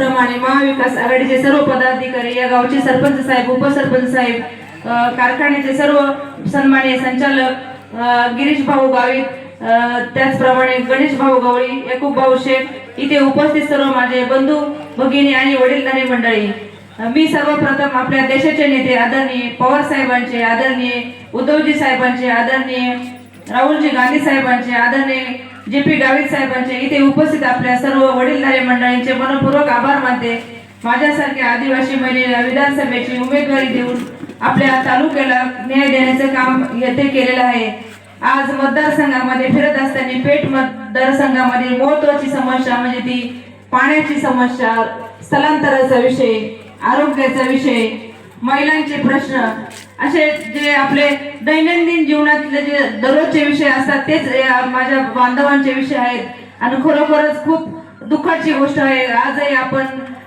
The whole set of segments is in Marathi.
त्याचप्रमाणे महाविकास आघाडीचे सर्व पदाधिकारी, या गावचे सरपंच साहेब, उपसरपंच साहेब, कारखान्याचे सर्व सन्माननीय संचालक गिरीश भाऊ गावित, त्याचप्रमाणे गणेश भाऊ गवळी, याकूब भाऊ शेख, इथे उपस्थित सर्व माझे बंधू भगिनी आणि वडीलधारी मंडळी, मी सर्वप्रथम आपल्या देशाचे नेते आदरणीय पवार साहेबांचे, आदरणीय उद्धवजी साहेबांचे, आदरणीय राहुलजी गांधी साहेबांचे, आदरणीय JP गावित साहेबांचे, इथे उपस्थित आपल्या सर्व वडीलधारी मंडळींचे मनपूर्वक आभार मानते. माझ्यासारख्या आदिवासी महिलेला विधानसभेची उमेदवारी देऊन आपल्या तालुक्याला न्याय देण्याचे काम येथे केलेलं आहे. आज मतदारसंघामध्ये फिरत असताना पेठ मतदारसंघामध्ये महत्त्वाची समस्या म्हणजे ती पाण्याची समस्या, स्थलांतराचा विषय, आरोग्याचा विषय, महिलांचे प्रश्न, असे जे आपले दैनंदिन जीवनातले जे दररोजचे विषय असतात तेच माझ्या बांधवांचे विषय आहेत. आणि खरोखरच खूप दुःखाची गोष्ट आहे. आजही आपण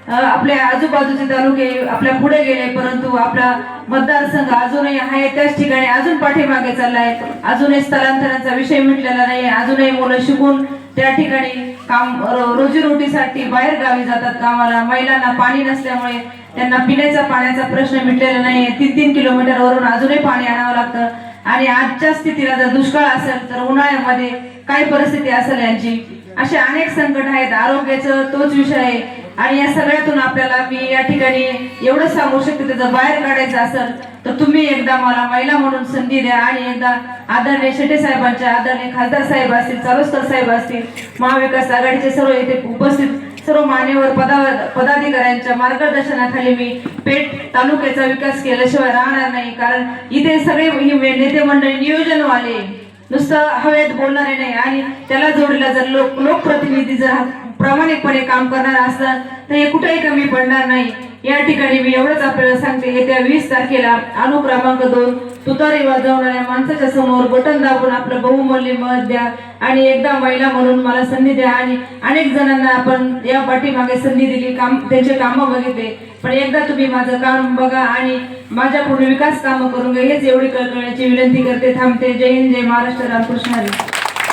आपल्या आजूबाजूचे तालुके आपल्या पुढे गेले, परंतु आपला मतदारसंघ अजूनही आहे त्याच ठिकाणी, अजून पाठीमागे चाललाय. अजूनही स्थलांतराचा विषय मिटलेला नाही. अजूनही मुलं शिकून त्या ठिकाणी काम रोजीरोटीसाठी बाहेर गावी जातात कामाला. महिलांना पाणी नसल्यामुळे त्यांना पिण्याचा पाण्याचा प्रश्न मिटलेला नाही. 3-3 किलोमीटरवरून अजूनही पाणी आणावं लागतं. आणि आजच्या स्थितीला जर दुष्काळ असेल तर उन्हाळ्यामध्ये काय परिस्थिती असेल यांची, असे अनेक संकट आहेत. आरोग्याचं तोच विषय आहे. आणि या सगळ्यातून आपल्याला मी या ठिकाणी एवढं सांगू शकते, जर बाहेर काढायचं असेल तर तुम्ही एकदा मला महिला म्हणून संधी द्या. आणि एकदा आदरणीय शेटे साहेबांच्या, आदरणीय खासदार साहेब असतील, चारोस्कर साहेब असतील, महाविकास आघाडीचे सर्व येथे उपस्थित सर्व मान्यवर पदाधिकाऱ्यांच्या मार्गदर्शनाखाली मी पेठ तालुक्याचा विकास केल्याशिवाय राहणार नाही. कारण इथे सगळे नेते मंडळी नियोजनवाले, नुसतं हवेत बोलणारे नाही. आणि त्याला जोडला जर लोकप्रतिनिधी जर प्रामाणिकपणे काम करणार असलं तर हे कुठेही कमी पडणार नाही. या ठिकाणी मी एवढंच आपल्याला सांगते, येत्या 20 तारखेला क्रमांक 2 तुतारी वाजवणाऱ्या माणसाच्या समोर बटन दाबून आपलं बहुमूल्य मत द्या. आणि एकदा महिला म्हणून मला संधी द्या. आणि अनेक जणांना आपण या पाठीमागे संधी दिली, त्यांचे कामं बघितले, पण एकदा तुम्ही माझं काम बघा आणि माझ्याकडून विकास कामं करून घ्या, हेच एवढी कळकळीची विनंती करते. थांबते. जय हिंद, जय महाराष्ट्र, रामकृष्ण हरी.